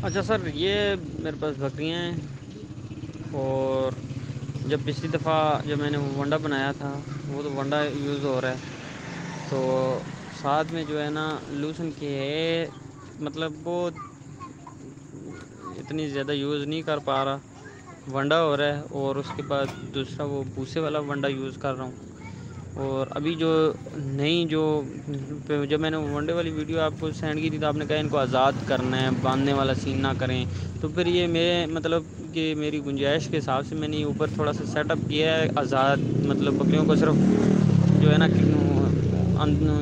اچھا سر، یہ میرے پاس بکریاں ہیں، اور جب پچھلی دفعہ جب میں نے وہ ونڈا بنایا تھا، وہ تو ونڈا یوز ہو رہا ہے، تو ساتھ میں جو ہے نا لوسن کی ہے، مطلب وہ اتنی زیادہ یوز نہیں کر پا رہا، ونڈا ہو رہا ہے، اور اس کے بعد دوسرا وہ بھوسے والا ونڈا یوز کر رہا ہوں۔ اور ابھی جو نئی جو جب میں نے ونڈے والی ویڈیو آپ کو سینڈ کی تھی، تو آپ نے کہا ان کو آزاد کرنا ہے، باندھنے والا سین نہ کریں، تو پھر یہ میرے مطلب کہ میری گنجائش کے حساب سے میں نے اوپر تھوڑا سا سیٹ اپ کیا ہے آزاد، مطلب بکریوں کو صرف جو ہے نا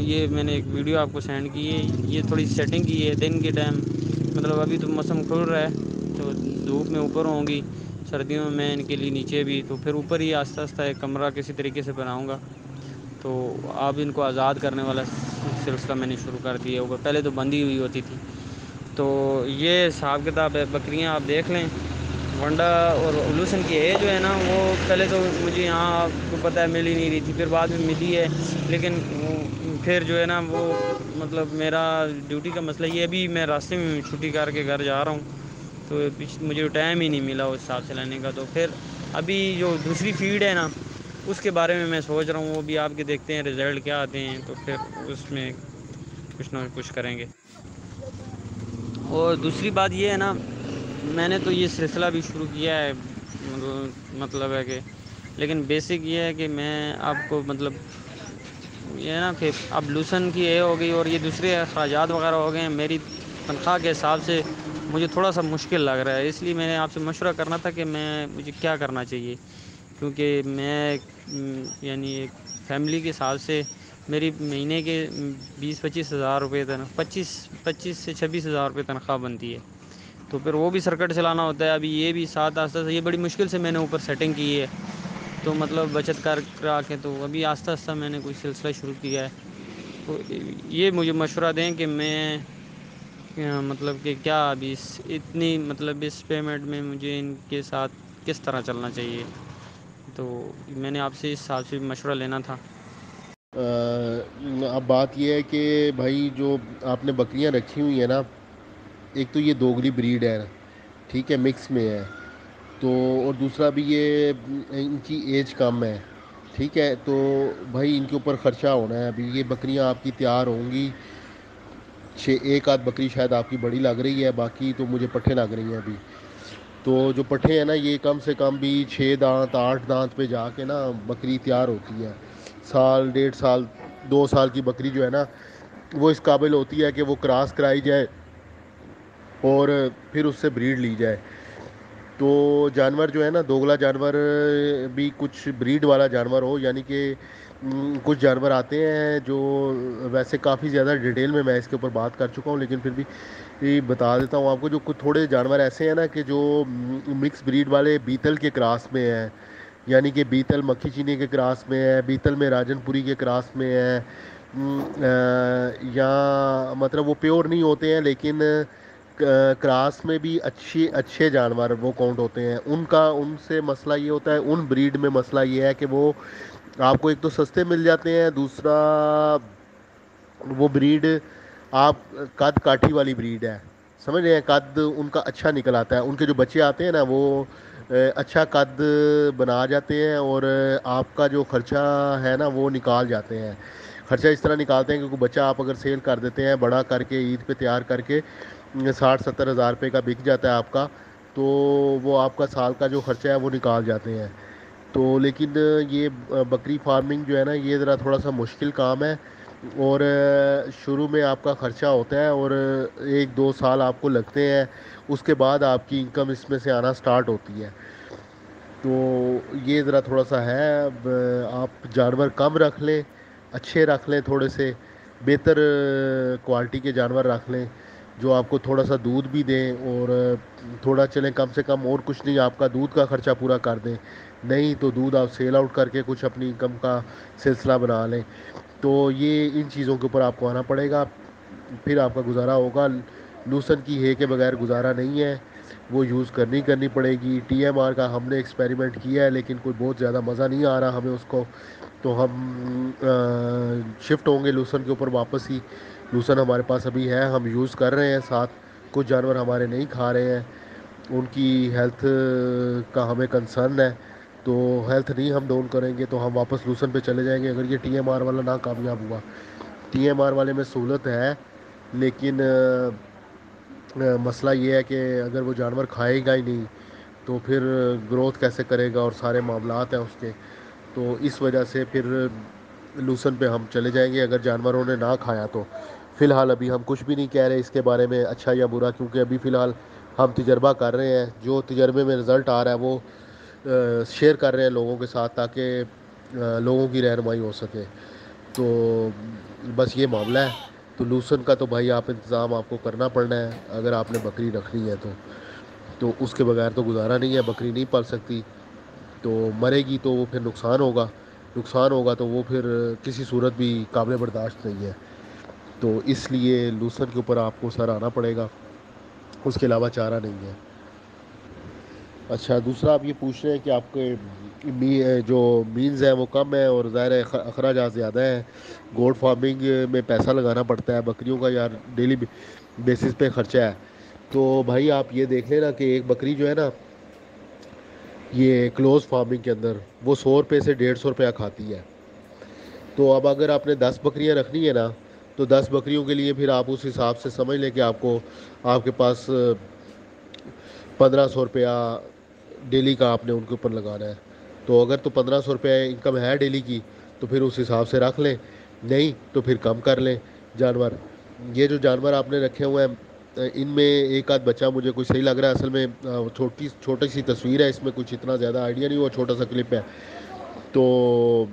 یہ میں نے ایک ویڈیو آپ کو سینڈ کی ہے، یہ تھوڑی سیٹنگ کی ہے دن کے ٹائم، مطلب ابھی تو موسم کھل رہا ہے تو دھوپ میں اوپر ہوں گی، سردیوں میں ان کے لیے نیچے بھی، تو پھر اوپر ہی آہستہ آہستہ ایک کمرہ کسی طریقے سے بناؤں گا۔ تو اب ان کو آزاد کرنے والا سلسلہ میں نے شروع کر دیا ہوگا، پہلے تو بندھی ہوئی ہوتی تھی۔ تو یہ حساب کتاب ہے، بکریاں آپ دیکھ لیں، ونڈا اور لوسن کی ہے جو ہے نا، وہ پہلے تو مجھے یہاں آپ کو پتہ ہے مل ہی نہیں رہی تھی، پھر بعد میں ملی ہے، لیکن پھر جو ہے نا وہ مطلب میرا ڈیوٹی کا مسئلہ یہ، ابھی میں راستے میں چھٹی کر کے گھر جا رہا ہوں، تو مجھے ٹائم ہی نہیں ملا اس حساب سے لینے کا، تو پھر ابھی جو دوسری فیڈ ہے نا اس کے بارے میں سوچ رہا ہوں، وہ بھی آپ کے دیکھتے ہیں رزلٹ کیا آتے ہیں، تو پھر اس میں کچھ نہ کچھ کریں گے۔ اور دوسری بات یہ ہے نا، میں نے تو یہ سلسلہ بھی شروع کیا ہے، مطلب ہے کہ لیکن بیسک یہ ہے کہ میں آپ کو مطلب یہ ہے نا کہ اب لوسن کی اے ہو گئی، اور یہ دوسرے اخراجات وغیرہ ہو گئے ہیں، میری تنخواہ کے حساب سے مجھے تھوڑا سا مشکل لگ رہا ہے، اس لیے میں نے آپ سے مشورہ کرنا تھا کہ مجھے کیا کرنا چاہیے، کیونکہ میں یعنی ایک فیملی کے حساب سے میری مہینے کے 20-25 ہزار روپے پچیس سے 26 ہزار روپے تنخواہ بنتی ہے، تو پھر وہ بھی سرکٹ چلانا ہوتا ہے، ابھی یہ بھی ساتھ آہستہ سے یہ بڑی مشکل سے میں نے اوپر سیٹنگ کی ہے، تو مطلب بچت کر کے تو ابھی آہستہ آہستہ میں نے کوئی سلسلہ شروع کیا ہے، تو یہ مجھے مشورہ دیں کہ میں مطلب کہ کیا ابھی اتنی مطلب اس پیمنٹ میں مجھے ان کے ساتھ کس طرح چلنا چاہیے، تو میں نے آپ سے اس حساب سے مشورہ لینا تھا۔ اب بات یہ ہے کہ بھائی جو آپ نے بکریاں رکھی ہوئی ہیں نا، ایک تو یہ دوگلی بریڈ ہے، ٹھیک ہے، مکس میں ہے، تو اور دوسرا بھی یہ ان کی ایج کم ہے، ٹھیک ہے، تو بھائی ان کے اوپر خرچہ ہونا ہے، ابھی یہ بکریاں آپ کی تیار ہوں گی، ایک آدھ بکری شاید آپ کی بڑی لگ رہی ہے، باقی تو مجھے پٹھے لگ رہی ہیں ابھی، تو جو پٹھے ہیں نا یہ کم سے کم بھی 6 دانت 8 دانت پہ جا کے نا بکری تیار ہوتی ہے، سال 1.5 سال 2 سال کی بکری جو ہے نا وہ اس قابل ہوتی ہے کہ وہ کراس کرائی جائے اور پھر اس سے بریڈ لی جائے۔ تو جانور جو ہے نا، دوگلا جانور بھی کچھ بریڈ والا جانور ہو، یعنی کہ کچھ جانور آتے ہیں جو ویسے کافی زیادہ ڈیٹیل میں اس کے اوپر بات کر چکا ہوں، لیکن پھر بھی بتا دیتا ہوں آپ کو، جو کچھ تھوڑے جانور ایسے ہیں نا کہ جو مکس بریڈ والے بیتل کے کراس میں ہیں، یعنی کہ بیتل مکھی چینی کے کراس میں ہے، بیتل میں راجن پوری کے کراس میں ہے، یا مطلب وہ پیور نہیں ہوتے ہیں لیکن کراس میں بھی اچھے جانور وہ کاؤنٹ ہوتے ہیں، ان سے مسئلہ یہ ہوتا ہے، ان بریڈ میں مسئلہ یہ ہے کہ وہ آپ کو ایک تو سستے مل جاتے ہیں، دوسرا وہ بریڈ آپ قد کاٹھی والی بریڈ ہے، سمجھ رہے ہیں، قد ان کا اچھا نکل آتا ہے، ان کے جو بچے آتے ہیں نا وہ اچھا قد بنا جاتے ہیں، اور آپ کا جو خرچہ ہے نا وہ نکال جاتے ہیں، خرچہ اس طرح نکالتے ہیں، کیونکہ بچہ آپ اگر سیل کر دیتے ہیں بڑا کر کے عید پہ تیار کر کے 60-70 ہزار روپے کا بک جاتا ہے آپ کا، تو وہ آپ کا سال کا جو خرچہ ہے وہ نکال جاتے ہیں۔ تو لیکن یہ بکری فارمنگ جو ہے نا یہ ذرا تھوڑا سا مشکل کام ہے، اور شروع میں آپ کا خرچہ ہوتا ہے، اور 1-2 سال آپ کو لگتے ہیں، اس کے بعد آپ کی انکم اس میں سے آنا سٹارٹ ہوتی ہے، تو یہ ذرا تھوڑا سا ہے، اب آپ جانور کم رکھ لیں، اچھے رکھ لیں، تھوڑے سے بہتر کوالٹی کے جانور رکھ لیں جو آپ کو تھوڑا سا دودھ بھی دیں، اور تھوڑا چلیں کم سے کم اور کچھ نہیں آپ کا دودھ کا خرچہ پورا کر دیں، نہیں تو دودھ آپ سیل آؤٹ کر کے کچھ اپنی انکم کا سلسلہ بنا لیں، تو یہ ان چیزوں کے اوپر آپ کو آنا پڑے گا، پھر آپ کا گزارا ہوگا، لوسن کی ہے کے بغیر گزارا نہیں ہے، وہ یوز کرنی پڑے گی، ٹی ایم آر کا ہم نے ایکسپیریمنٹ کیا ہے لیکن کوئی بہت زیادہ مزہ نہیں آ رہا ہمیں اس کو، تو ہم شفٹ ہوں گے لوسن کے اوپر واپس ہی، لوسن ہمارے پاس ابھی ہے، ہم یوز کر رہے ہیں ساتھ، کچھ جانور ہمارے نہیں کھا رہے ہیں، ان کی ہیلتھ کا ہمیں کنسرن ہے، تو ہیلتھ نہیں ہم ڈاؤن کریں گے تو ہم واپس لوسن پہ چلے جائیں گے اگر یہ ٹی ایم آر والا ناکامیاب ہوا۔ ٹی ایم آر والے میں سہولت ہے، لیکن مسئلہ یہ ہے کہ اگر وہ جانور کھائے گا ہی نہیں تو پھر گروتھ کیسے کرے گا، اور سارے معاملات ہیں اس کے، تو اس وجہ سے پھر لوسن پہ ہم چلے جائیں گے اگر جانوروں نے نہ کھایا تو۔ فی الحال ابھی ہم کچھ بھی نہیں کہہ رہے اس کے بارے میں اچھا یا برا، کیونکہ ابھی فی الحال ہم تجربہ کر رہے ہیں، جو تجربے میں رزلٹ آ رہا ہے وہ شیئر کر رہے ہیں لوگوں کے ساتھ، تاکہ لوگوں کی رہنمائی ہو سکے۔ تو بس یہ معاملہ ہے۔ تو لوسن کا تو بھائی آپ انتظام آپ کو کرنا پڑنا ہے اگر آپ نے بکری رکھنی ہے تو اس کے بغیر تو گزارا نہیں ہے، بکری نہیں پال سکتی، تو مرے گی تو وہ پھر نقصان ہوگا تو وہ پھر کسی صورت بھی قابل برداشت نہیں ہے، تو اس لیے لوسن کے اوپر آپ کو سر آنا پڑے گا، اس کے علاوہ چارہ نہیں ہے۔ اچھا، دوسرا آپ یہ پوچھ رہے ہیں کہ آپ کے جو مینز ہیں وہ کم ہیں اور ظاہر ہے اخراجات زیادہ ہیں، گوڈ فارمنگ میں پیسہ لگانا پڑتا ہے، بکریوں کا یار ڈیلی بیسس پہ خرچہ ہے، تو بھائی آپ یہ دیکھ لیں نا کہ ایک بکری جو ہے نا یہ کلوز فارمنگ کے اندر وہ 100 روپے سے 150 روپیہ کھاتی ہے، تو اب اگر آپ نے 10 بکریاں رکھنی ہے نا تو 10 بکریوں کے لیے پھر آپ اس حساب سے سمجھ لیں کہ آپ کے پاس 1500 روپیہ ڈیلی کا آپ نے ان کے اوپر لگانا ہے، تو اگر تو 1500 روپے انکم ہے ڈیلی کی تو پھر اس حساب سے رکھ لیں، نہیں تو پھر کم کر لیں جانور۔ یہ جو جانور آپ نے رکھے ہوئے ہیں ان میں ایک آدھ بچہ مجھے کچھ صحیح لگ رہا ہے، اصل میں چھوٹی سی تصویر ہے، اس میں کچھ اتنا زیادہ آئیڈیا نہیں ہوا، چھوٹا سا کلپ ہے۔ تو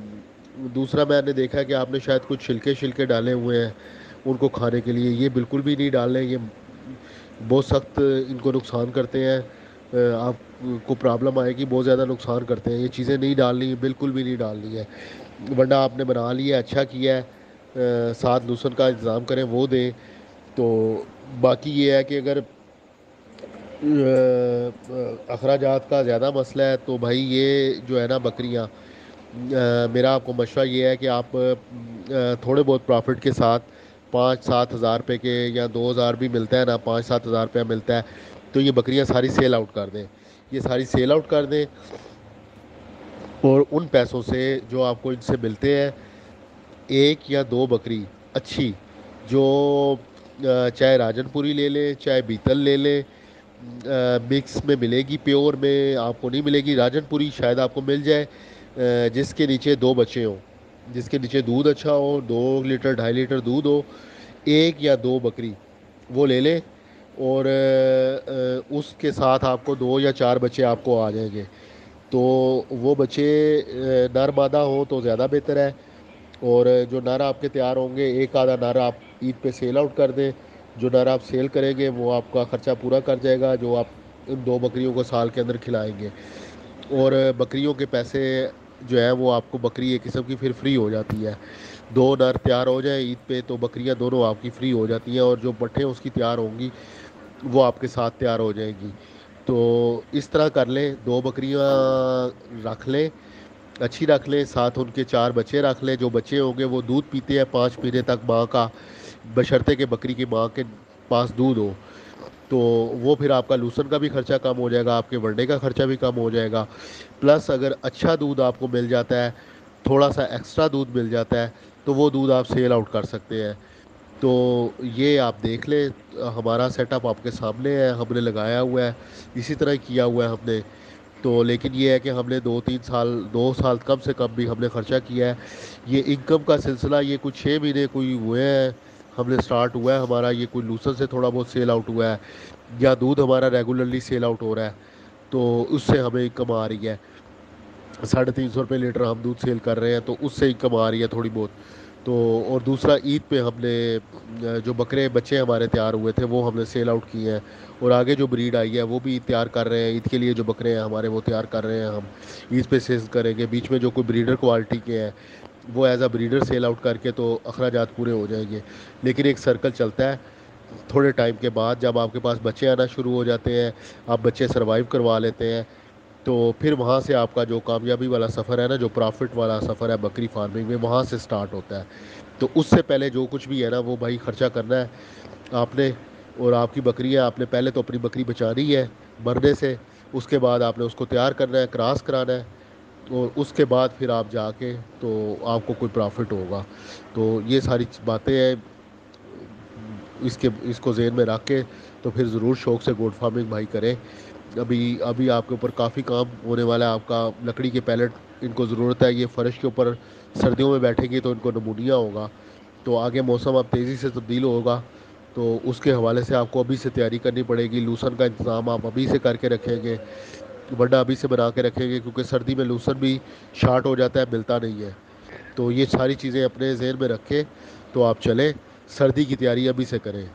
دوسرا میں نے دیکھا ہے کہ آپ نے شاید کچھ چھلکے ڈالے ہوئے ہیں ان کو کھانے کے لیے، یہ بالکل بھی نہیں ڈالنے، یہ بہت سخت ان کو نقصان کرتے ہیں، آپ کو پرابلم آئے گی، بہت زیادہ نقصان کرتے ہیں، یہ چیزیں نہیں ڈالنی، بالکل بھی نہیں ڈالنی ہے، ورنہ آپ نے بنا لیا اچھا کیا ہے، ساتھ لوسن کا انتظام کریں وہ دیں۔ تو باقی یہ ہے کہ اگر اخراجات کا زیادہ مسئلہ ہے تو بھائی یہ جو ہے نا بکریاں، میرا آپ کو مشورہ یہ ہے کہ آپ تھوڑے بہت پروفٹ کے ساتھ 5-7 ہزار روپے کے یا 2000 بھی ملتا ہے نا، 5-7 ہزار روپیہ ملتا ہے تو یہ بکریاں ساری سیل آؤٹ کر دیں، یہ ساری سیل آؤٹ کر دیں، اور ان پیسوں سے جو آپ کو ان سے ملتے ہیں 1 یا 2 بکری اچھی، جو چاہے راجن پوری لے لیں چاہے بیتل لے لیں، مکس میں ملے گی، پیور میں آپ کو نہیں ملے گی، راجن پوری شاید آپ کو مل جائے جس کے نیچے 2 بچے ہوں، جس کے نیچے دودھ اچھا ہو، 2 لیٹر 2.5 لیٹر دودھ ہو، 1 یا 2 بکری وہ لے لیں، اور اس کے ساتھ آپ کو 2 یا 4 بچے آپ کو آ جائیں گے، تو وہ بچے نر مادہ ہوں تو زیادہ بہتر ہے، اور جو نر آپ کے تیار ہوں گے ایک آدھا نر آپ عید پہ سیل آؤٹ کر دیں، جو نر آپ سیل کریں گے وہ آپ کا خرچہ پورا کر جائے گا جو آپ ان 2 بکریوں کو سال کے اندر کھلائیں گے، اور بکریوں کے پیسے جو ہے وہ آپ کو بکری ایک قسم کی پھر فری ہو جاتی ہے، 2 نر تیار ہو جائیں عید پہ تو بکریاں دونوں آپ کی فری ہو جاتی ہیں، اور جو پٹھیں اس کی تیار ہوں گی وہ آپ کے ساتھ تیار ہو جائیں گی، تو اس طرح کر لیں، 2 بکریاں رکھ لیں، اچھی رکھ لیں، ساتھ ان کے 4 بچے رکھ لیں، جو بچے ہوں گے وہ دودھ پیتے ہیں 5 مہینے تک ماں کا، بشرطے کہ بکری کی ماں کے پاس دودھ ہو، تو وہ پھر آپ کا لوسن کا بھی خرچہ کم ہو جائے گا، آپ کے ورڈے کا خرچہ بھی کم ہو جائے گا، پلس اگر اچھا دودھ آپ کو مل جاتا ہے، تھوڑا سا ایکسٹرا دودھ مل جاتا ہے تو وہ دودھ آپ سیل آؤٹ کر سکتے ہیں، تو یہ آپ دیکھ لیں، ہمارا سیٹ اپ آپ کے سامنے ہے، ہم نے لگایا ہوا ہے، اسی طرح کیا ہوا ہے ہم نے، تو لیکن یہ ہے کہ ہم نے 2 سال کم سے کم بھی ہم نے خرچہ کیا ہے، یہ انکم کا سلسلہ یہ کچھ 6 مہینے کوئی ہوئے ہیں ہم نے سٹارٹ ہوا ہے ہمارا، یہ کوئی لوسن سے تھوڑا بہت سیل آؤٹ ہوا ہے یا دودھ ہمارا ریگولرلی سیل آؤٹ ہو رہا ہے، تو اس سے ہمیں انکم آ رہی ہے، 350 روپے لیٹر ہم دودھ سیل کر رہے ہیں تو اس سے انکم آ رہی ہے تھوڑی بہت، تو اور دوسرا عید پہ ہم نے جو بکرے بچے ہمارے تیار ہوئے تھے وہ ہم نے سیل آؤٹ کیے ہیں، اور آگے جو بریڈ آئی ہے وہ بھی تیار کر رہے ہیں، عید کے لیے جو بکرے ہیں ہمارے وہ تیار کر رہے ہیں، ہم عید پہ سیل کریں گے، بیچ میں جو کوئی بریڈر کوالٹی کے ہیں وہ as a breeder sell out کر کے تو اخراجات پورے ہو جائیں گے، لیکن ایک سرکل چلتا ہے، تھوڑے ٹائم کے بعد جب آپ کے پاس بچے آنا شروع ہو جاتے ہیں، آپ بچے سروائیو کروا لیتے ہیں، تو پھر وہاں سے آپ کا جو کامیابی والا سفر ہے نا، جو پرافٹ والا سفر ہے بکری فارمنگ میں، وہاں سے سٹارٹ ہوتا ہے، تو اس سے پہلے جو کچھ بھی ہے نا وہ بھائی خرچہ کرنا ہے آپ نے، اور آپ کی بکری ہے، آپ نے پہلے تو اپنی بکری بچانی ہے مرنے سے، اس کے بعد آپ نے اس کو تیار کرنا ہے، کراس کرانا ہے، اور اس کے بعد پھر آپ جا کے تو آپ کو کوئی پرافٹ ہوگا۔ تو یہ ساری باتیں ہیں، اس کو ذہن میں رکھ کے تو پھر ضرور شوق سے گوٹ فارمنگ بھائی کریں۔ ابھی آپ کے اوپر کافی کام ہونے والا ہے، آپ کا لکڑی کے پیلٹ ان کو ضرورت ہے، یہ فرش کے اوپر سردیوں میں بیٹھیں گی تو ان کو نمونیا ہوگا، تو آگے موسم اب تیزی سے تبدیل ہوگا، تو اس کے حوالے سے آپ کو ابھی سے تیاری کرنی پڑے گی۔ لوسن کا انتظام آپ ابھی سے کر کے رکھیں گے، بڈا ابھی سے بنا کے رکھیں گے، کیونکہ سردی میں لوسن بھی شارٹ ہو جاتا ہے، ملتا نہیں ہے۔ تو یہ ساری چیزیں اپنے ذہن میں رکھیں تو آپ چلیں، سردی کی تیاری ابھی سے کریں۔